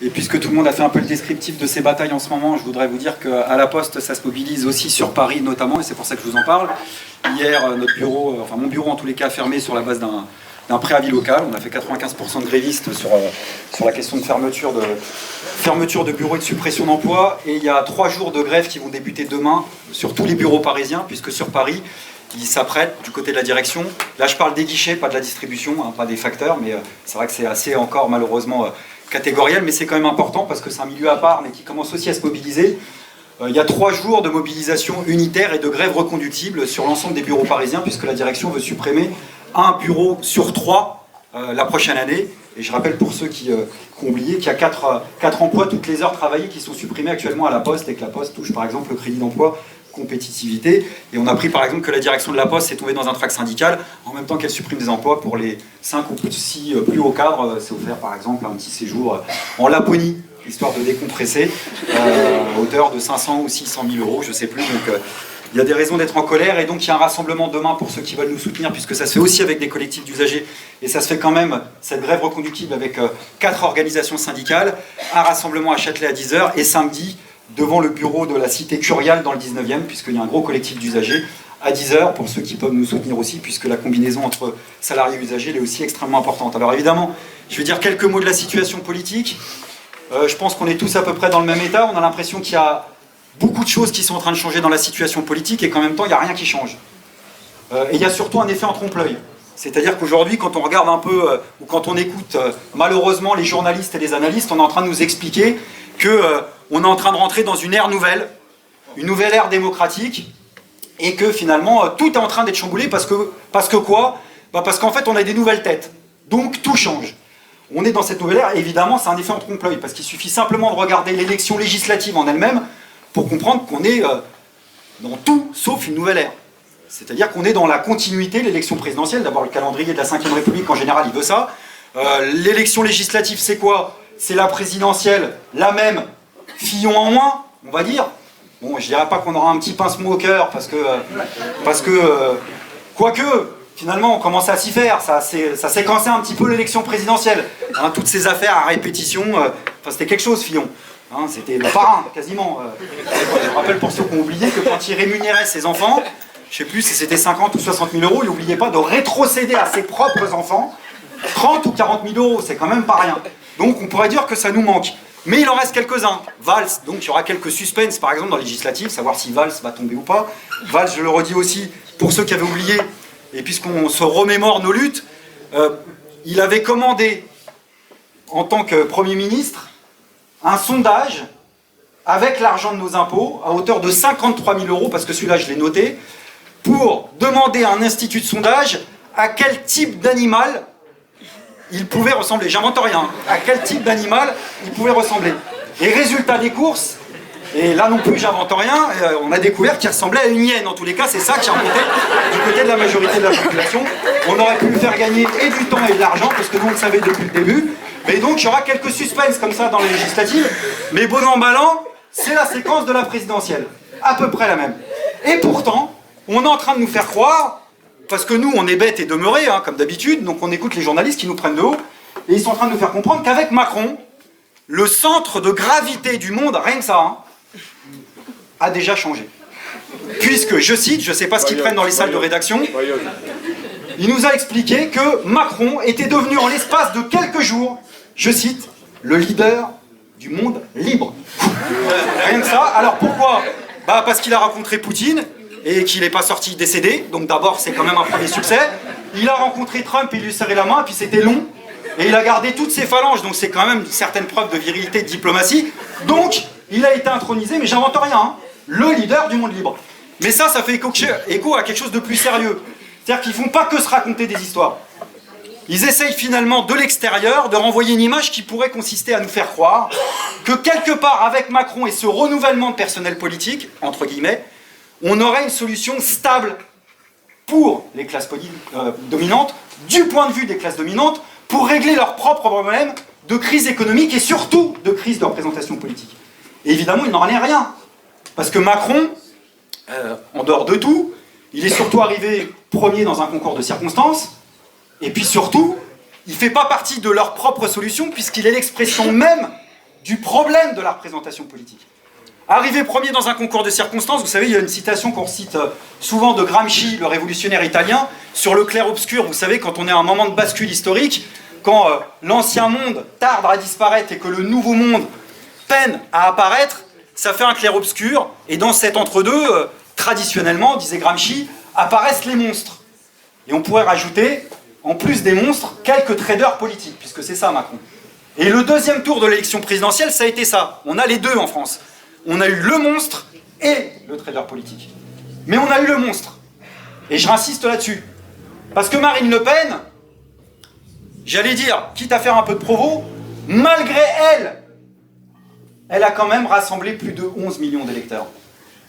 Et puisque tout le monde a fait un peu le descriptif de ces batailles en ce moment, je voudrais vous dire qu'à la Poste, ça se mobilise aussi sur Paris notamment, et c'est pour ça que je vous en parle. Hier, notre bureau, enfin mon bureau en tous les cas, a fermé sur la base d'un préavis local. On a fait 95% de grévistes sur la question de fermeture de bureaux et de suppression d'emplois. Et il y a 3 jours de grève qui vont débuter demain sur tous les bureaux parisiens, puisque sur Paris, ils s'apprêtent du côté de la direction. Là, je parle des guichets, pas de la distribution, hein, pas des facteurs, mais c'est vrai que c'est assez encore malheureusement catégoriel, mais c'est quand même important parce que c'est un milieu à part, mais qui commence aussi à se mobiliser. Il y a 3 jours de mobilisation unitaire et de grève reconductible sur l'ensemble des bureaux parisiens, puisque la direction veut supprimer un bureau sur 3 la prochaine année. Et je rappelle pour ceux qui ont oublié qu'il y a 4 emplois toutes les heures travaillées qui sont supprimés actuellement à la Poste, et que la Poste touche par exemple le crédit d'emploi compétitivité. Et on a appris par exemple que la direction de la Poste s'est tombée dans un trac syndical en même temps qu'elle supprime des emplois pour les 5 ou 6 plus hauts cadres. C'est offert par exemple un petit séjour en Laponie, histoire de décompresser, à hauteur de 500 ou 600 000 euros, je ne sais plus. Donc il y a des raisons d'être en colère, et donc il y a un rassemblement demain pour ceux qui veulent nous soutenir, puisque ça se fait aussi avec des collectifs d'usagers, et ça se fait quand même, cette grève reconductible, avec 4 organisations syndicales, un rassemblement à Châtelet à 10h, et samedi, devant le bureau de la cité Curial dans le 19e, puisqu'il y a un gros collectif d'usagers, à 10h, pour ceux qui peuvent nous soutenir aussi, puisque la combinaison entre salariés et usagers est aussi extrêmement importante. Alors évidemment, je vais dire quelques mots de la situation politique. Je pense qu'on est tous à peu près dans le même état. On a l'impression qu'il y a beaucoup de choses qui sont en train de changer dans la situation politique, et qu'en même temps, il n'y a rien qui change. Et il y a surtout un effet en trompe-l'œil. C'est-à-dire qu'aujourd'hui, quand on regarde un peu, ou quand on écoute malheureusement les journalistes et les analystes, on est en train de nous expliquer qu'on est en train de rentrer dans une ère nouvelle, une nouvelle ère démocratique, et que finalement, tout est en train d'être chamboulé parce que quoi ? Parce qu'en fait, on a des nouvelles têtes. Donc, tout change. On est dans cette nouvelle ère, et évidemment, c'est un effet en trompe-l'œil, parce qu'il suffit simplement de regarder l'élection législative en elle-même pour comprendre qu'on est dans tout sauf une nouvelle ère. C'est-à-dire qu'on est dans la continuité de l'élection présidentielle. D'abord, le calendrier de la Ve République, en général, il veut ça. L'élection législative, c'est quoi ? C'est la présidentielle, la même, Fillon en moins, on va dire. Bon, je dirais pas qu'on aura un petit pincement au cœur, parce que quoique, finalement, on commence à s'y faire. Ça séquençait un petit peu l'élection présidentielle. Hein, toutes ces affaires à répétition, c'était quelque chose, Fillon. Hein, c'était le parrain, quasiment. Je rappelle pour ceux qui ont oublié que quand il rémunérait ses enfants, je sais plus si c'était 50 ou 60 000 euros, il n'oubliait pas de rétrocéder à ses propres enfants 30 ou 40 000 euros, c'est quand même pas rien. Donc on pourrait dire que ça nous manque. Mais il en reste quelques-uns. Valls, donc il y aura quelques suspens, par exemple, dans les législatives, savoir si Valls va tomber ou pas. Valls, je le redis aussi, pour ceux qui avaient oublié, et puisqu'on se remémore nos luttes, il avait commandé, en tant que Premier ministre, un sondage avec l'argent de nos impôts, à hauteur de 53 000 euros, parce que celui-là, je l'ai noté, pour demander à un institut de sondage à quel type d'animal il pouvait ressembler. J'invente rien. À quel type d'animal il pouvait ressembler. Et résultat des courses, et là non plus j'invente rien, on a découvert qu'il ressemblait à une hyène. En tous les cas, c'est ça qui a remonté du côté de la majorité de la population. On aurait pu lui faire gagner et du temps et de l'argent, parce que nous on le savait depuis le début. Mais donc il y aura quelques suspens comme ça dans les législatives. Mais bon an mal an, c'est la séquence de la présidentielle. À peu près la même. Et pourtant, on est en train de nous faire croire, parce que nous, on est bêtes et demeurés, hein, comme d'habitude, donc on écoute les journalistes qui nous prennent de haut, et ils sont en train de nous faire comprendre qu'avec Macron, le centre de gravité du monde, rien que ça, hein, a déjà changé. Puisque, je cite, je ne sais pas ce qu'ils prennent dans les salles de rédaction, il nous a expliqué que Macron était devenu en l'espace de quelques jours, je cite, le leader du monde libre. Rien que ça. Alors pourquoi ? Parce qu'il a rencontré Poutine, et qu'il n'est pas sorti décédé, donc d'abord c'est quand même un premier succès. Il a rencontré Trump, il lui serrait la main, puis c'était long, et il a gardé toutes ses phalanges, donc c'est quand même une certaine preuve de virilité, de diplomatie. Donc, il a été intronisé, mais j'invente rien, hein, le leader du monde libre. Mais ça fait écho à quelque chose de plus sérieux. C'est-à-dire qu'ils ne font pas que se raconter des histoires. Ils essayent finalement, de l'extérieur, de renvoyer une image qui pourrait consister à nous faire croire que quelque part, avec Macron et ce renouvellement de personnel politique, entre guillemets, on aurait une solution stable pour les classes dominantes, du point de vue des classes dominantes, pour régler leurs propres problèmes de crise économique et surtout de crise de représentation politique. Et évidemment, il n'en est rien. Parce que Macron, en dehors de tout, il est surtout arrivé premier dans un concours de circonstances, et puis surtout, il ne fait pas partie de leur propre solution, puisqu'il est l'expression même du problème de la représentation politique. Arrivé premier dans un concours de circonstances, vous savez, il y a une citation qu'on cite souvent de Gramsci, le révolutionnaire italien, sur le clair-obscur. Vous savez, quand on est à un moment de bascule historique, quand l'ancien monde tarde à disparaître et que le nouveau monde peine à apparaître, ça fait un clair-obscur. Et dans cet entre-deux, traditionnellement, disait Gramsci, apparaissent les monstres. Et on pourrait rajouter, en plus des monstres, quelques traders politiques, puisque c'est ça Macron. Et le deuxième tour de l'élection présidentielle, ça a été ça. On a les deux en France. On a eu le monstre et le trader politique. Mais on a eu le monstre. Et je insiste là-dessus. Parce que Marine Le Pen, j'allais dire, quitte à faire un peu de provo, malgré elle, elle a quand même rassemblé plus de 11 millions d'électeurs.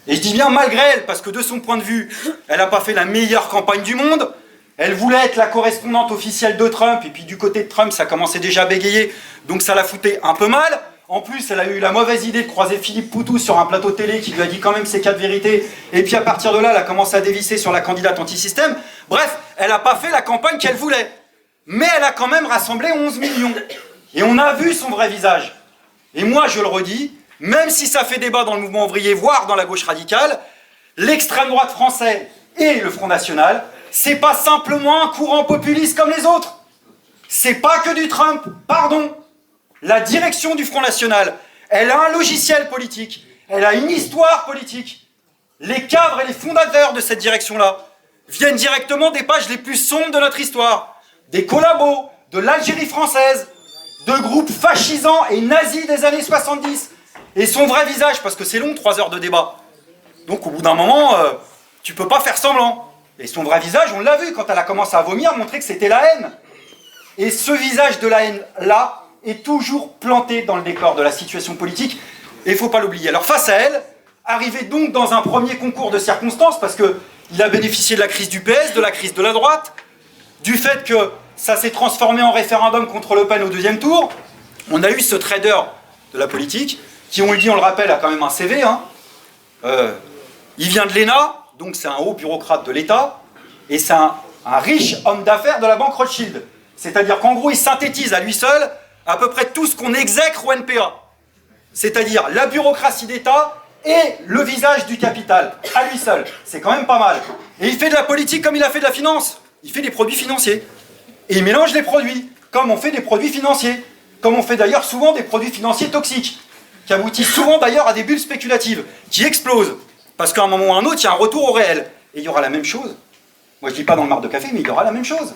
Et je dis bien malgré elle, parce que de son point de vue, elle n'a pas fait la meilleure campagne du monde. Elle voulait être la correspondante officielle de Trump, et puis du côté de Trump, ça commençait déjà à bégayer, donc ça la foutait un peu mal. En plus, elle a eu la mauvaise idée de croiser Philippe Poutou sur un plateau télé qui lui a dit quand même ses 4 vérités. Et puis à partir de là, elle a commencé à dévisser sur la candidate anti-système. Bref, elle n'a pas fait la campagne qu'elle voulait. Mais elle a quand même rassemblé 11 millions. Et on a vu son vrai visage. Et moi, je le redis, même si ça fait débat dans le mouvement ouvrier, voire dans la gauche radicale, l'extrême droite française et le Front National, c'est pas simplement un courant populiste comme les autres. C'est pas que du Trump, pardon. La direction du Front National, elle a un logiciel politique, elle a une histoire politique. Les cadres et les fondateurs de cette direction-là viennent directement des pages les plus sombres de notre histoire. Des collabos, de l'Algérie française, de groupes fascisants et nazis des années 70. Et son vrai visage, parce que c'est long, 3 heures de débat. Donc au bout d'un moment, tu peux pas faire semblant. Et son vrai visage, on l'a vu quand elle a commencé à vomir, montrer que c'était la haine. Et ce visage de la haine-là, est toujours planté dans le décor de la situation politique, et il ne faut pas l'oublier. Alors face à elle, arrivé donc dans un premier concours de circonstances, parce qu'il a bénéficié de la crise du PS, de la crise de la droite, du fait que ça s'est transformé en référendum contre Le Pen au 2e tour, on a eu ce trader de la politique, qui, on le dit, on le rappelle, a quand même un CV. Il vient de l'ENA, donc c'est un haut bureaucrate de l'État, et c'est un riche homme d'affaires de la banque Rothschild. C'est-à-dire qu'en gros, il synthétise à lui seul à peu près tout ce qu'on exècre au NPA. C'est-à-dire la bureaucratie d'État et le visage du capital, à lui seul. C'est quand même pas mal. Et il fait de la politique comme il a fait de la finance. Il fait des produits financiers. Et il mélange les produits, comme on fait des produits financiers. Comme on fait d'ailleurs souvent des produits financiers toxiques, qui aboutissent souvent d'ailleurs à des bulles spéculatives, qui explosent. Parce qu'à un moment ou à un autre, il y a un retour au réel. Et il y aura la même chose. Moi je dis pas dans le marc de café, mais il y aura la même chose.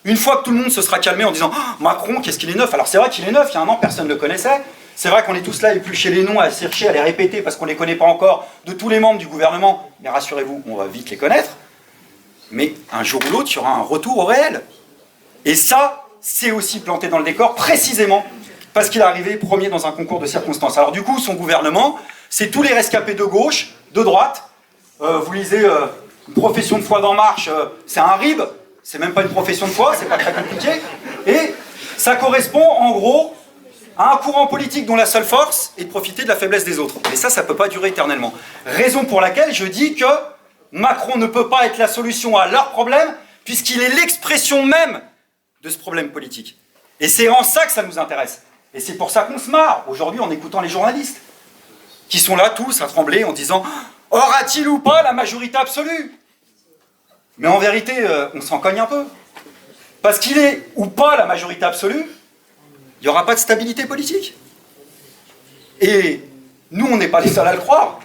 Une fois que tout le monde se sera calmé en disant oh, « Macron, qu'est-ce qu'il est neuf ?» Alors c'est vrai qu'il est neuf, il y a un an, personne ne le connaissait. C'est vrai qu'on est tous là à éplucher les noms, à chercher, à les répéter parce qu'on ne les connaît pas encore de tous les membres du gouvernement. Mais rassurez-vous, on va vite les connaître. Mais un jour ou l'autre, il y aura un retour au réel. Et ça, c'est aussi planté dans le décor, précisément parce qu'il est arrivé premier dans un concours de circonstances. Alors du coup, son gouvernement, c'est tous les rescapés de gauche, de droite. Vous lisez une profession de foi d'En Marche, c'est un RIB. C'est même pas une profession de foi, c'est pas très compliqué. Et ça correspond en gros à un courant politique dont la seule force est de profiter de la faiblesse des autres. Mais ça peut pas durer éternellement. Raison pour laquelle je dis que Macron ne peut pas être la solution à leur problème, puisqu'il est l'expression même de ce problème politique. Et c'est en ça que ça nous intéresse. Et c'est pour ça qu'on se marre aujourd'hui en écoutant les journalistes, qui sont là tous à trembler en disant « Aura-t-il ou pas la majorité absolue ?» Mais en vérité, on s'en cogne un peu. Parce qu'il est ou pas la majorité absolue, il n'y aura pas de stabilité politique. Et nous, on n'est pas les seuls à le croire.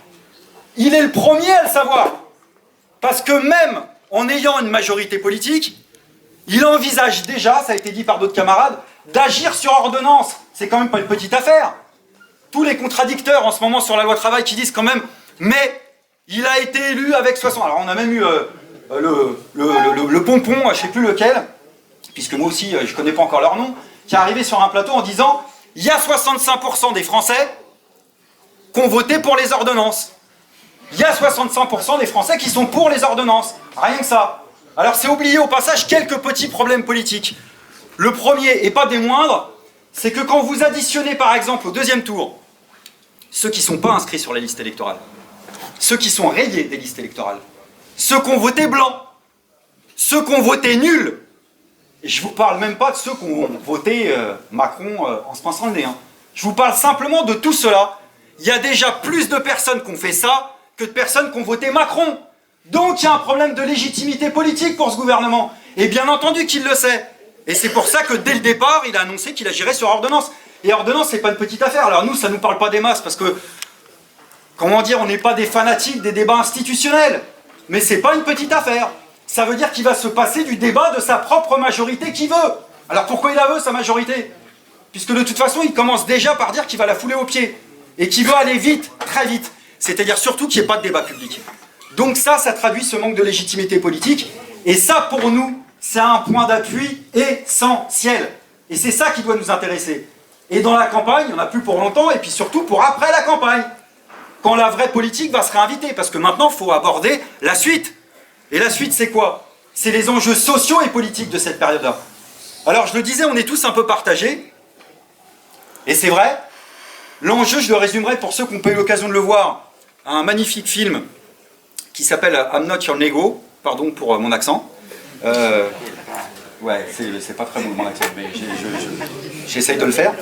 Il est le premier à le savoir. Parce que même en ayant une majorité politique, il envisage déjà, ça a été dit par d'autres camarades, d'agir sur ordonnance. C'est quand même pas une petite affaire. Tous les contradicteurs en ce moment sur la loi travail qui disent quand même, mais il a été élu avec 60... Alors on a même eu... le pompon, je ne sais plus lequel, puisque moi aussi je ne connais pas encore leur nom, qui est arrivé sur un plateau en disant il y a 65% des Français qui ont voté pour les ordonnances. Il y a 65% des Français qui sont pour les ordonnances. Rien que ça. Alors c'est oublier au passage quelques petits problèmes politiques. Le premier, et pas des moindres, c'est que quand vous additionnez par exemple au 2e tour ceux qui ne sont pas inscrits sur les listes électorales, ceux qui sont rayés des listes électorales, ceux qui ont voté blanc, ceux qui ont voté nul, et je ne vous parle même pas de ceux qui ont voté Macron en se pinçant le nez. Je vous parle simplement de tout cela. Il y a déjà plus de personnes qui ont fait ça que de personnes qui ont voté Macron. Donc il y a un problème de légitimité politique pour ce gouvernement. Et bien entendu qu'il le sait. Et c'est pour ça que dès le départ, il a annoncé qu'il agirait sur ordonnance. Et ordonnance, c'est pas une petite affaire. Alors nous, ça nous parle pas des masses, parce que, comment dire, on n'est pas des fanatiques des débats institutionnels. Mais c'est pas une petite affaire. Ça veut dire qu'il va se passer du débat de sa propre majorité qui veut. Alors pourquoi il la veut, sa majorité? Puisque de toute façon, il commence déjà par dire qu'il va la fouler aux pieds. Et qu'il veut aller vite, très vite. C'est-à-dire surtout qu'il n'y ait pas de débat public. Donc ça traduit ce manque de légitimité politique. Et ça, pour nous, c'est un point d'appui essentiel. Et c'est ça qui doit nous intéresser. Et dans la campagne, il n'y en a plus pour longtemps, et puis surtout pour après la campagne. Quand la vraie politique va se réinviter. Parce que maintenant, il faut aborder la suite. Et la suite, c'est quoi? C'est les enjeux sociaux et politiques de cette période-là. Alors, je le disais, on est tous un peu partagés. Et c'est vrai. L'enjeu, je le résumerai pour ceux qui n'ont pas eu l'occasion de le voir. Un magnifique film qui s'appelle I'm Not Your Nego. Pardon pour mon accent. Ouais, c'est pas très bon mon accent, mais j'essaye de le faire.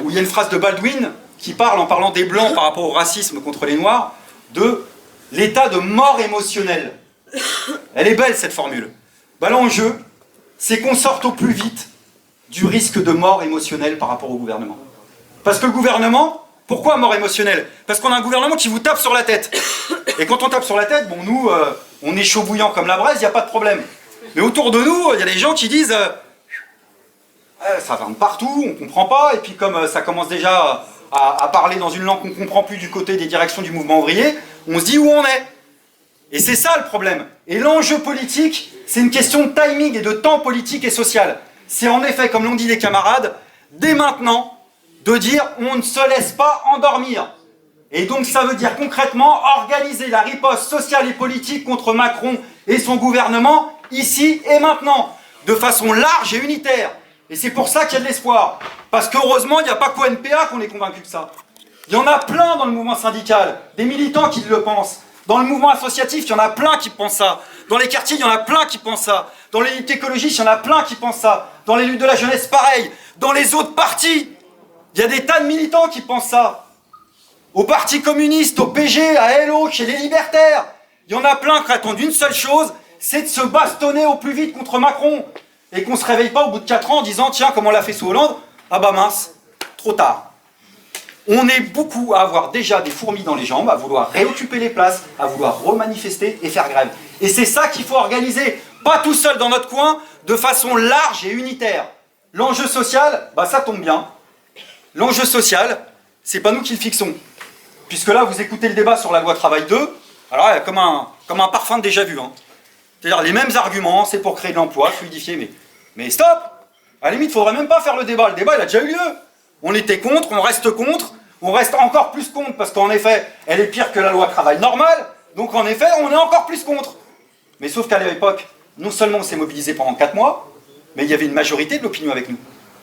Où il y a une phrase de Baldwin qui parle, en parlant des Blancs par rapport au racisme contre les Noirs, de l'état de mort émotionnelle. Elle est belle cette formule. Bah, l'enjeu, c'est qu'on sorte au plus vite du risque de mort émotionnelle par rapport au gouvernement. Parce que le gouvernement, pourquoi mort émotionnelle? Parce qu'on a un gouvernement qui vous tape sur la tête. Et quand on tape sur la tête, bon, nous, on est chaud bouillant comme la braise, il n'y a pas de problème. Mais autour de nous, il y a des gens qui disent ça vient de partout, on ne comprend pas, et puis comme ça commence déjà à parler dans une langue qu'on ne comprend plus du côté des directions du mouvement ouvrier, on se dit où on est. Et c'est ça le problème. Et l'enjeu politique, c'est une question de timing et de temps politique et social. C'est en effet, comme l'ont dit les camarades, dès maintenant, de dire on ne se laisse pas endormir. Et donc ça veut dire concrètement organiser la riposte sociale et politique contre Macron et son gouvernement, ici et maintenant, de façon large et unitaire. Et c'est pour ça qu'il y a de l'espoir. Parce qu'heureusement, il n'y a pas qu'au NPA qu'on est convaincu de ça. Il y en a plein dans le mouvement syndical, des militants qui le pensent. Dans le mouvement associatif, il y en a plein qui pensent ça. Dans les quartiers, il y en a plein qui pensent ça. Dans les luttes écologistes, il y en a plein qui pensent ça. Dans les luttes de la jeunesse, pareil. Dans les autres partis, il y a des tas de militants qui pensent ça. Au Parti communiste, au PG, à LO, chez les libertaires. Il y en a plein qui attendent une seule chose, c'est de se bastonner au plus vite contre Macron. Et qu'on ne se réveille pas au bout de 4 ans en disant « Tiens, comme on l'a fait sous Hollande, ah bah mince, trop tard ». On est beaucoup à avoir déjà des fourmis dans les jambes, à vouloir réoccuper les places, à vouloir remanifester et faire grève. Et c'est ça qu'il faut organiser, pas tout seul dans notre coin, de façon large et unitaire. L'enjeu social, bah ça tombe bien. L'enjeu social, c'est pas nous qui le fixons. Puisque là, vous écoutez le débat sur la loi travail 2, alors il y a comme un parfum de déjà vu. Hein. C'est-à-dire les mêmes arguments, c'est pour créer de l'emploi, fluidifier, mais stop! À la limite, il ne faudrait même pas faire le débat. Le débat, il a déjà eu lieu. On était contre, on reste encore plus contre, parce qu'en effet, elle est pire que la loi travail normale, donc en effet, on est encore plus contre. Mais sauf qu'à l'époque, non seulement on s'est mobilisé pendant 4 mois, mais il y avait une majorité de l'opinion avec nous.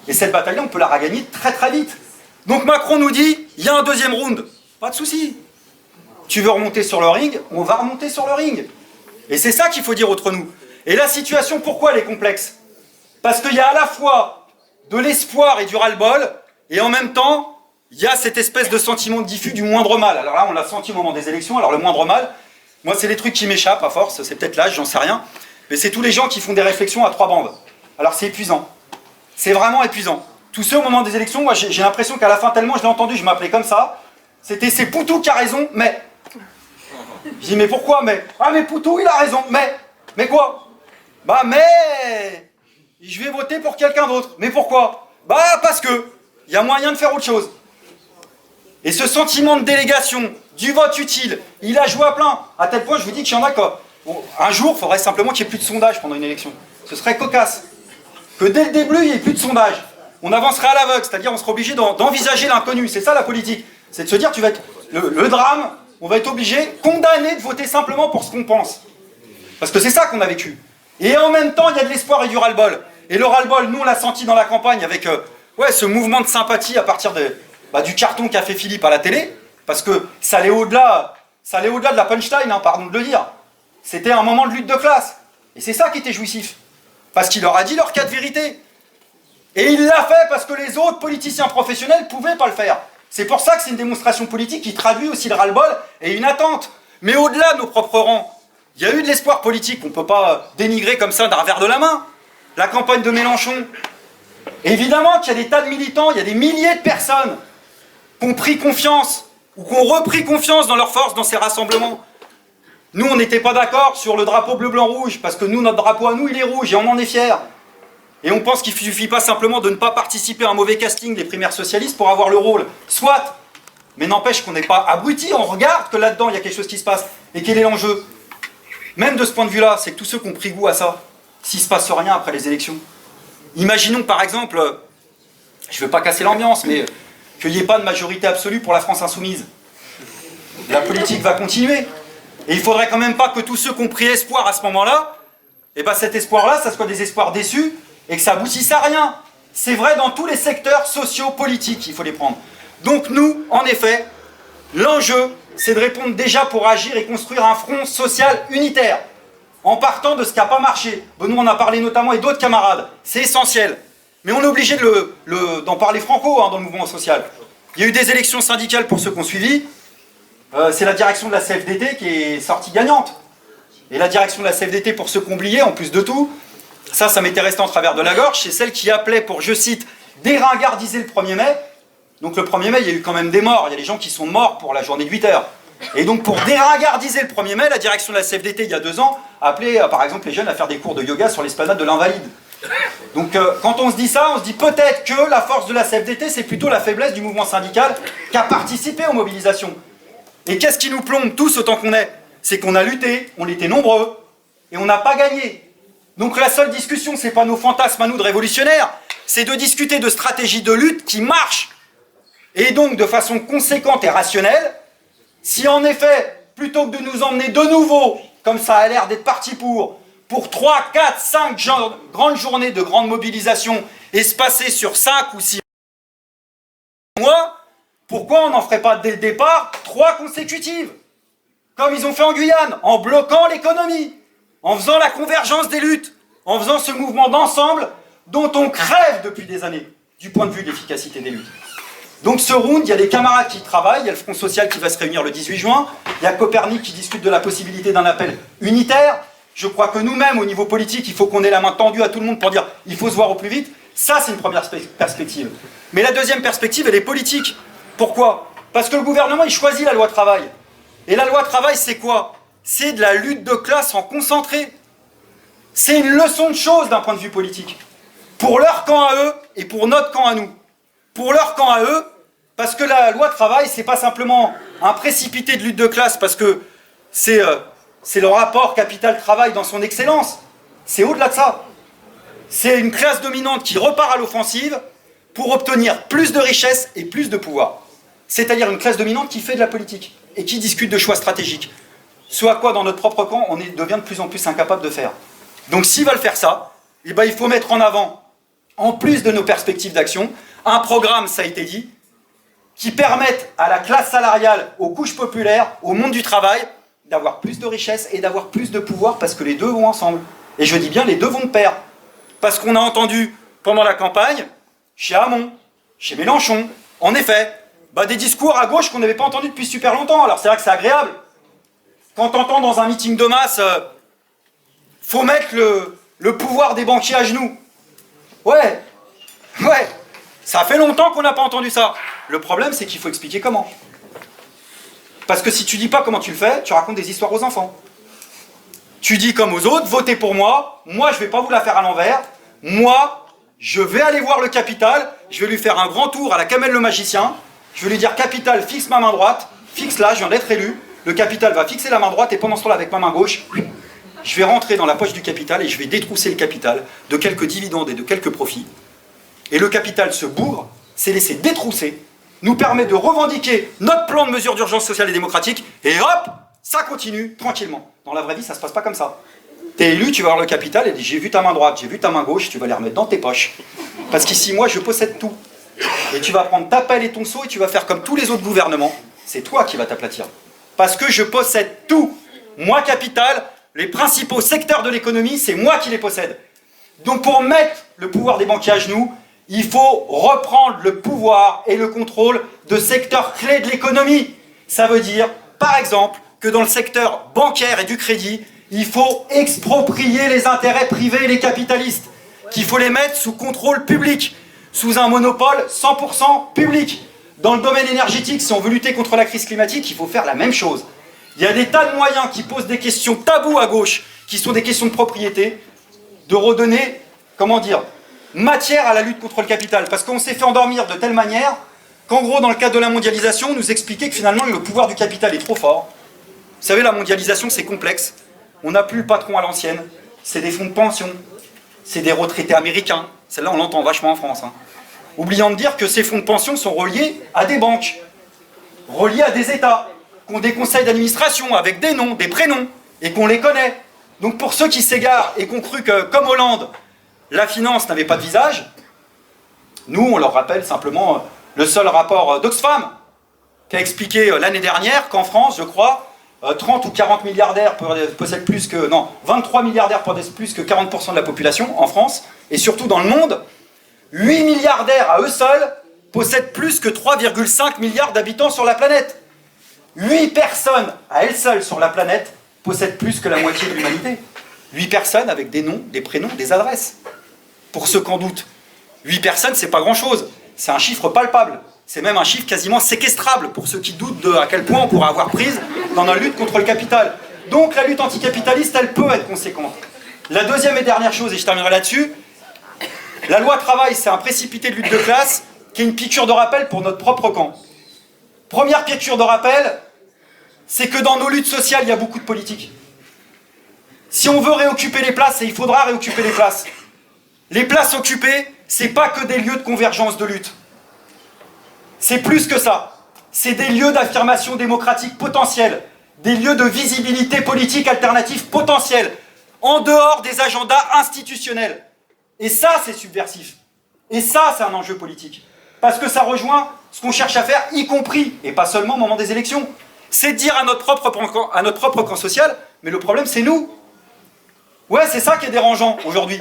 Et cette bataille-là, on peut la regagner très très vite. Donc Macron nous dit, il y a un deuxième round. Pas de souci. Tu veux remonter sur le ring, on va remonter sur le ring. Et c'est ça qu'il faut dire entre nous. Et la situation, pourquoi elle est complexe? Parce qu'il y a à la fois de l'espoir et du ras-le-bol, et en même temps, il y a cette espèce de sentiment diffus du moindre mal. Alors là, on l'a senti au moment des élections, alors le moindre mal, moi c'est des trucs qui m'échappent à force, c'est peut-être l'âge, j'en sais rien, mais c'est tous les gens qui font des réflexions à 3 bandes. Alors c'est épuisant. C'est vraiment épuisant. Tous ceux au moment des élections, moi j'ai l'impression qu'à la fin, tellement je l'ai entendu, je m'appelais comme ça, c'était c'est Poutou qui a raison, mais... Je dis mais pourquoi mais... Ah mais Poutou il a raison, mais quoi? Bah mais... Je vais voter pour quelqu'un d'autre. Mais pourquoi? Bah parce que il y a moyen de faire autre chose. Et ce sentiment de délégation, du vote utile, il a joué à plein. À tel point, je vous dis qu'il y en a quoi. Bon, un jour, il faudrait simplement qu'il n'y ait plus de sondage pendant une élection. Ce serait cocasse. Que dès le début, il n'y ait plus de sondage. On avancerait à l'aveugle, c'est-à-dire on serait obligé d'envisager l'inconnu. C'est ça la politique. C'est de se dire, tu vas être le drame, on va être obligé, condamné de voter simplement pour ce qu'on pense. Parce que c'est ça qu'on a vécu. Et en même temps, il y a de l'espoir et du ras-le-bol. Et le ras-le-bol, nous, on l'a senti dans la campagne avec ce mouvement de sympathie à partir du carton qu'a fait Philippe à la télé, parce que ça allait au-delà de la punchline, hein, pardon de le dire. C'était un moment de lutte de classe. Et c'est ça qui était jouissif. Parce qu'il leur a dit leur cas de vérité. Et il l'a fait parce que les autres politiciens professionnels ne pouvaient pas le faire. C'est pour ça que c'est une démonstration politique qui traduit aussi le ras-le-bol et une attente. Mais au-delà de nos propres rangs, il y a eu de l'espoir politique, on ne peut pas dénigrer comme ça d'un revers de la main. La campagne de Mélenchon. Évidemment qu'il y a des tas de militants, il y a des milliers de personnes qui ont pris confiance, ou qui ont repris confiance dans leur force dans ces rassemblements. Nous, on n'était pas d'accord sur le drapeau bleu-blanc-rouge, parce que nous, notre drapeau à nous, il est rouge, et on en est fiers. Et on pense qu'il ne suffit pas simplement de ne pas participer à un mauvais casting des primaires socialistes pour avoir le rôle. Soit, mais n'empêche qu'on n'est pas abruti, on regarde que là-dedans, il y a quelque chose qui se passe. Et quel est l'enjeu? Même de ce point de vue-là, c'est que tous ceux qui ont pris goût à ça, s'il ne se passe rien après les élections. Imaginons par exemple, je ne veux pas casser l'ambiance, mais qu'il n'y ait pas de majorité absolue pour la France insoumise. La politique va continuer. Et il ne faudrait quand même pas que tous ceux qui ont pris espoir à ce moment-là, et ben cet espoir-là, ça soit des espoirs déçus et que ça aboutisse à rien. C'est vrai dans tous les secteurs sociaux, politiques, il faut les prendre. Donc nous, en effet, l'enjeu, c'est de répondre déjà pour agir et construire un front social unitaire, en partant de ce qui n'a pas marché. Benoît en a parlé notamment et d'autres camarades. C'est essentiel. Mais on est obligé d'en parler franco dans le mouvement social. Il y a eu des élections syndicales pour ceux qui ont suivi. C'est la direction de la CFDT qui est sortie gagnante. Et la direction de la CFDT, pour ceux qui ont oublié, en plus de tout, ça m'était resté en travers de la gorge, c'est celle qui appelait pour, je cite, déringardiser le 1er mai. Donc le 1er mai, il y a eu quand même des morts. Il y a des gens qui sont morts pour la journée de 8 heures. Et donc pour déringardiser le 1er mai, la direction de la CFDT, il y a 2 ans, a appelé par exemple les jeunes à faire des cours de yoga sur l'esplanade de l'Invalide. Donc quand on se dit ça, on se dit peut-être que la force de la CFDT, c'est plutôt la faiblesse du mouvement syndical qui a participé aux mobilisations. Et qu'est-ce qui nous plombe tous autant qu'on est? C'est qu'on a lutté, on était nombreux, et on n'a pas gagné. Donc la seule discussion, c'est pas nos fantasmes à nous de révolutionnaires, c'est de discuter de stratégies de lutte qui marchent. Et donc de façon conséquente et rationnelle, si en effet, plutôt que de nous emmener de nouveau, comme ça a l'air d'être parti pour 3, 4, 5 grandes journées de grande mobilisation, et se passer sur 5 ou 6 mois, pourquoi on n'en ferait pas dès le départ 3 consécutives? Comme ils ont fait en Guyane, en bloquant l'économie, en faisant la convergence des luttes, en faisant ce mouvement d'ensemble dont on crève depuis des années, du point de vue de l'efficacité des luttes. Donc ce round, il y a des camarades qui travaillent, il y a le Front Social qui va se réunir le 18 juin, il y a Copernic qui discute de la possibilité d'un appel unitaire. Je crois que nous-mêmes, au niveau politique, il faut qu'on ait la main tendue à tout le monde pour dire il faut se voir au plus vite. Ça, c'est une première perspective. Mais la deuxième perspective, elle est politique. Pourquoi? Parce que le gouvernement, il choisit la loi travail. Et la loi travail, c'est quoi? C'est de la lutte de classe en concentré. C'est une leçon de choses d'un point de vue politique. Pour leur camp à eux et pour notre camp à nous. Pour leur camp à eux, parce que la loi travail, c'est pas simplement un précipité de lutte de classe, parce que c'est le rapport capital-travail dans son excellence. C'est au-delà de ça. C'est une classe dominante qui repart à l'offensive pour obtenir plus de richesse et plus de pouvoir. C'est-à-dire une classe dominante qui fait de la politique et qui discute de choix stratégiques. Ce à quoi, dans notre propre camp, on devient de plus en plus incapable de faire. Donc s'ils veulent faire ça, eh ben, il faut mettre en avant, en plus de nos perspectives d'action, un programme, ça a été dit, qui permette à la classe salariale, aux couches populaires, au monde du travail, d'avoir plus de richesse et d'avoir plus de pouvoir, parce que les deux vont ensemble. Et je dis bien, les deux vont de pair. Parce qu'on a entendu, pendant la campagne, chez Hamon, chez Mélenchon, en effet, des discours à gauche qu'on n'avait pas entendus depuis super longtemps. Alors c'est vrai que c'est agréable. Quand on entend dans un meeting de masse, faut mettre le pouvoir des banquiers à genoux. Ouais, ça fait longtemps qu'on n'a pas entendu ça. Le problème, c'est qu'il faut expliquer comment. Parce que si tu dis pas comment tu le fais, tu racontes des histoires aux enfants. Tu dis comme aux autres, votez pour moi, moi je vais pas vous la faire à l'envers, moi je vais aller voir le Capital, je vais lui faire un grand tour à la Kamel le magicien, je vais lui dire Capital, fixe ma main droite, fixe là, je viens d'être élu, le Capital va fixer la main droite et pendant ce temps-là avec ma main gauche, je vais rentrer dans la poche du Capital et je vais détrousser le Capital de quelques dividendes et de quelques profits. Et le Capital se bourre, s'est laissé détrousser, nous permet de revendiquer notre plan de mesures d'urgence sociale et démocratique, et hop, ça continue tranquillement. Dans la vraie vie, ça se passe pas comme ça. T'es élu, tu vas voir le Capital et dis j'ai vu ta main droite, j'ai vu ta main gauche, tu vas les remettre dans tes poches. Parce qu'ici, moi, je possède tout. Et tu vas prendre ta pelle et ton seau et tu vas faire comme tous les autres gouvernements. C'est toi qui vas t'aplatir. Parce que je possède tout. Moi, Capital, les principaux secteurs de l'économie, c'est moi qui les possède. Donc pour mettre le pouvoir des banquiers à genoux, Il faut reprendre le pouvoir et le contrôle de secteurs clés de l'économie. Ça veut dire, par exemple, que dans le secteur bancaire et du crédit, il faut exproprier les intérêts privés et les capitalistes, qu'il faut les mettre sous contrôle public, sous un monopole 100% public. Dans le domaine énergétique, si on veut lutter contre la crise climatique, il faut faire la même chose. Il y a des tas de moyens qui posent des questions taboues à gauche, qui sont des questions de propriété, de redonner, comment dire, matière à la lutte contre le capital. Parce qu'on s'est fait endormir de telle manière qu'en gros, dans le cadre de la mondialisation, on nous expliquait que finalement, le pouvoir du capital est trop fort. Vous savez, la mondialisation, c'est complexe. On n'a plus le patron à l'ancienne. C'est des fonds de pension. C'est des retraités américains. Celle-là, on l'entend vachement en France. Oubliant de dire que ces fonds de pension sont reliés à des banques, reliés à des États, qui ont des conseils d'administration avec des noms, des prénoms, et qu'on les connaît. Donc pour ceux qui s'égarent et qui ont cru que, comme Hollande, la finance n'avait pas de visage, nous, on leur rappelle simplement le seul rapport d'Oxfam, qui a expliqué l'année dernière qu'en France, je crois, 30 ou 40 milliardaires possèdent plus que... Non, 23 milliardaires possèdent plus que 40% de la population en France, et surtout dans le monde, 8 milliardaires à eux seuls possèdent plus que 3,5 milliards d'habitants sur la planète. 8 personnes à elles seules sur la planète possèdent plus que la moitié de l'humanité. 8 personnes avec des noms, des prénoms, des adresses. Pour ceux qui en doutent, 8 personnes, c'est pas grand-chose. C'est un chiffre palpable. C'est même un chiffre quasiment séquestrable pour ceux qui doutent de à quel point on pourra avoir prise dans la lutte contre le capital. Donc la lutte anticapitaliste, elle peut être conséquente. La deuxième et dernière chose, et je terminerai là-dessus, la loi travail, c'est un précipité de lutte de classe qui est une piqûre de rappel pour notre propre camp. Première piqûre de rappel, c'est que dans nos luttes sociales, il y a beaucoup de politique. Si on veut réoccuper les places, et il faudra réoccuper les places, les places occupées, c'est pas que des lieux de convergence de lutte. C'est plus que ça. C'est des lieux d'affirmation démocratique potentielle, des lieux de visibilité politique alternative potentielle, en dehors des agendas institutionnels. Et ça, c'est subversif. Et ça, c'est un enjeu politique. Parce que ça rejoint ce qu'on cherche à faire, y compris, et pas seulement au moment des élections. C'est de dire à notre propre camp social, mais le problème, c'est nous. Ouais, c'est ça qui est dérangeant aujourd'hui.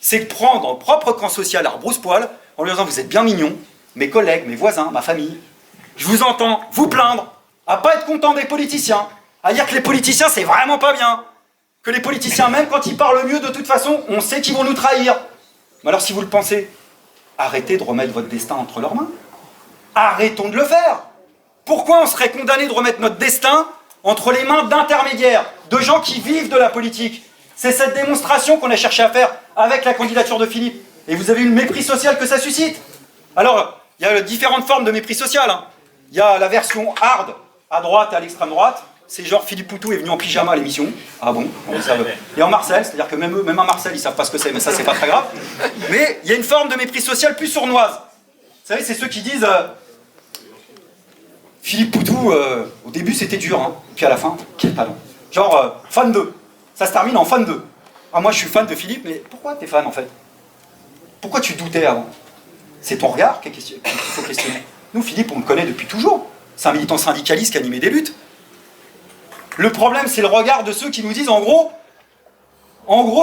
C'est de prendre notre propre camp social à rebrousse-poil, en lui disant, vous êtes bien mignons, mes collègues, mes voisins, ma famille, je vous entends vous plaindre, à pas être content des politiciens, à dire que les politiciens, c'est vraiment pas bien. Que les politiciens, même quand ils parlent mieux, de toute façon, on sait qu'ils vont nous trahir. Mais alors, si vous le pensez, arrêtez de remettre votre destin entre leurs mains. Arrêtons de le faire. Pourquoi on serait condamné de remettre notre destin entre les mains d'intermédiaires, de gens qui vivent de la politique? C'est cette démonstration qu'on a cherché à faire avec la candidature de Philippe. Et vous avez eu le mépris social que ça suscite. Alors, il y a différentes formes de mépris social. Il y a la version hard, à droite et à l'extrême droite. C'est genre Philippe Poutou est venu en pyjama à l'émission. Ah bon? Et en Marcel, c'est-à-dire que même eux, même à Marcel, ils savent pas ce que c'est, mais ça, c'est pas très grave. Mais il y a une forme de mépris social plus sournoise. Vous savez, c'est ceux qui disent Philippe Poutou, au début c'était dur, hein, puis à la fin, quel talent. Genre, fan 2. Ça se termine en fan 2. Ah, moi je suis fan de Philippe, mais pourquoi t'es fan en fait? Pourquoi tu doutais avant? C'est ton regard qu'il faut questionner. Nous, Philippe, on le connaît depuis toujours. C'est un militant syndicaliste qui animait des luttes. Le problème, c'est le regard de ceux qui nous disent, en gros,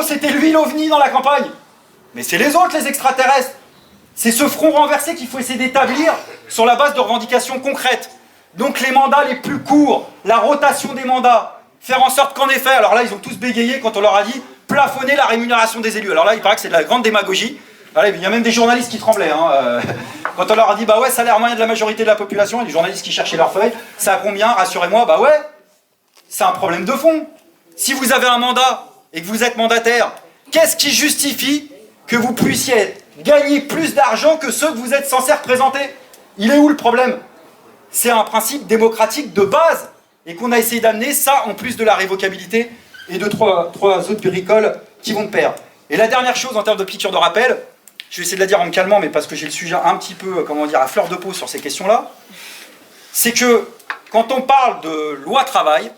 c'était lui l'OVNI dans la campagne. Mais c'est les autres, les extraterrestres. C'est ce front renversé qu'il faut essayer d'établir sur la base de revendications concrètes. Donc les mandats les plus courts, la rotation des mandats, faire en sorte qu'en effet, alors là, ils ont tous bégayé quand on leur a dit plafonner la rémunération des élus. Alors là, il paraît que c'est de la grande démagogie. Il y a même des journalistes qui tremblaient. Quand on leur a dit, bah ouais, salaire moyen de la majorité de la population, et les journalistes qui cherchaient leurs feuilles, ça a combien? Rassurez-moi, bah ouais. C'est un problème de fond. Si vous avez un mandat et que vous êtes mandataire, qu'est-ce qui justifie que vous puissiez gagner plus d'argent que ceux que vous êtes censés représenter? Il est où le problème? C'est un principe démocratique de base et qu'on a essayé d'amener ça en plus de la révocabilité et de trois autres péricoles qui vont de pair. Et la dernière chose en termes de piqûre de rappel, je vais essayer de la dire en me calmant, mais parce que j'ai le sujet un petit peu, comment dire, à fleur de peau sur ces questions-là, c'est que quand on parle de loi travail,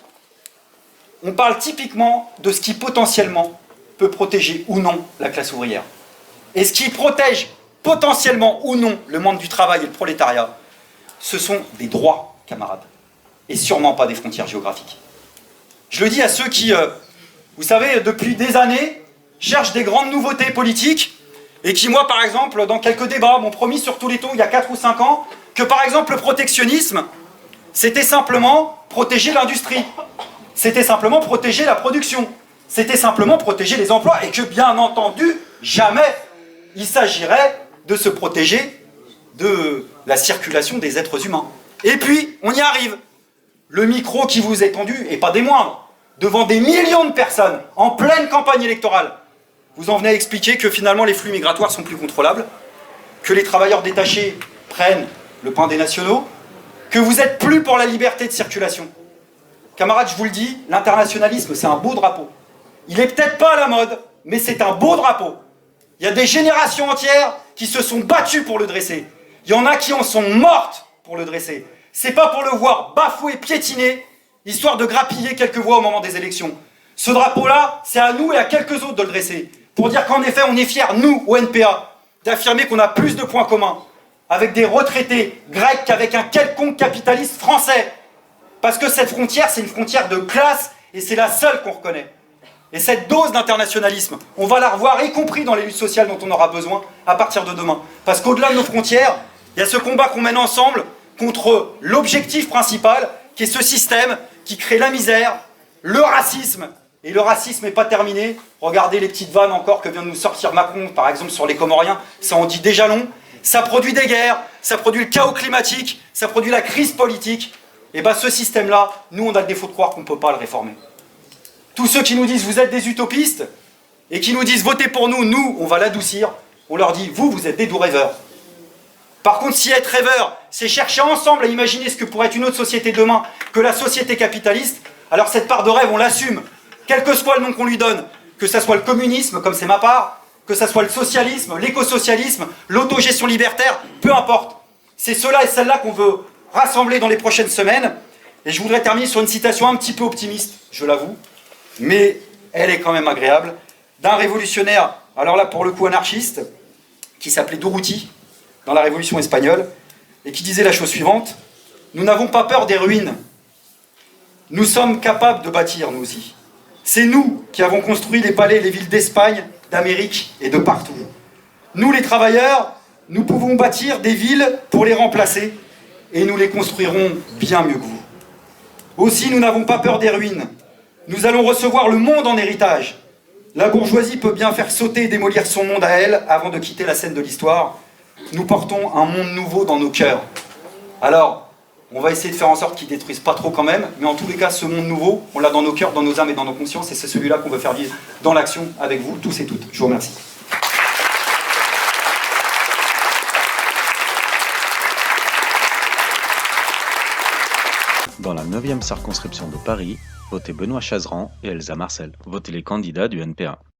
on parle typiquement de ce qui potentiellement peut protéger ou non la classe ouvrière. Et ce qui protège potentiellement ou non le monde du travail et le prolétariat, ce sont des droits, camarades, et sûrement pas des frontières géographiques. Je le dis à ceux qui, vous savez, depuis des années, cherchent des grandes nouveautés politiques et qui, moi, par exemple, dans quelques débats, m'ont promis sur tous les tons, il y a 4 ou 5 ans, que, par exemple, le protectionnisme, c'était simplement protéger l'industrie, c'était simplement protéger la production, c'était simplement protéger les emplois, et que, bien entendu, jamais il s'agirait de se protéger de la circulation des êtres humains. Et puis, on y arrive. Le micro qui vous est tendu, et pas des moindres, devant des millions de personnes, en pleine campagne électorale, vous en venez à expliquer que finalement les flux migratoires sont plus contrôlables, que les travailleurs détachés prennent le pain des nationaux, que vous êtes plus pour la liberté de circulation. Camarades, je vous le dis, l'internationalisme, c'est un beau drapeau. Il est peut-être pas à la mode, mais c'est un beau drapeau. Il y a des générations entières qui se sont battues pour le dresser. Il y en a qui en sont mortes pour le dresser. C'est pas pour le voir bafoué, piétiner, histoire de grappiller quelques voix au moment des élections. Ce drapeau-là, c'est à nous et à quelques autres de le dresser. Pour dire qu'en effet, on est fiers, nous, au NPA, d'affirmer qu'on a plus de points communs avec des retraités grecs qu'avec un quelconque capitaliste français. Parce que cette frontière, c'est une frontière de classe et c'est la seule qu'on reconnaît. Et cette dose d'internationalisme, on va la revoir, y compris dans les luttes sociales dont on aura besoin à partir de demain. Parce qu'au-delà de nos frontières, il y a ce combat qu'on mène ensemble contre l'objectif principal, qui est ce système qui crée la misère, le racisme. Et le racisme n'est pas terminé. Regardez les petites vannes encore que vient de nous sortir Macron, par exemple sur les Comoriens, ça en dit déjà long. Ça produit des guerres, ça produit le chaos climatique, ça produit la crise politique. Et bien ce système-là, nous on a le défaut de croire qu'on ne peut pas le réformer. Tous ceux qui nous disent vous êtes des utopistes, et qui nous disent votez pour nous, nous on va l'adoucir, on leur dit vous êtes des doux rêveurs. Par contre, si être rêveur, c'est chercher ensemble à imaginer ce que pourrait être une autre société demain que la société capitaliste, alors cette part de rêve, on l'assume, quel que soit le nom qu'on lui donne, que ça soit le communisme, comme c'est ma part, que ça soit le socialisme, l'écosocialisme, l'autogestion libertaire, peu importe. C'est ceux-là et celles-là qu'on veut rassembler dans les prochaines semaines. Et je voudrais terminer sur une citation un petit peu optimiste, je l'avoue, mais elle est quand même agréable, d'un révolutionnaire, alors là pour le coup anarchiste, qui s'appelait Durruti, dans la Révolution espagnole, et qui disait la chose suivante: nous n'avons pas peur des ruines, nous sommes capables de bâtir nous aussi. C'est nous qui avons construit les palais et les villes d'Espagne, d'Amérique et de partout. Nous les travailleurs, nous pouvons bâtir des villes pour les remplacer, et nous les construirons bien mieux que vous. Aussi, nous n'avons pas peur des ruines, nous allons recevoir le monde en héritage. La bourgeoisie peut bien faire sauter et démolir son monde à elle avant de quitter la scène de l'histoire. Nous portons un monde nouveau dans nos cœurs. Alors, on va essayer de faire en sorte qu'ils ne détruisent pas trop quand même, mais en tous les cas, ce monde nouveau, on l'a dans nos cœurs, dans nos âmes et dans nos consciences, et c'est celui-là qu'on veut faire vivre dans l'action avec vous, tous et toutes. Je vous remercie. Dans la 9e circonscription de Paris, votez Benoît Chazeran et Elsa Marcel. Votez les candidats du NPA.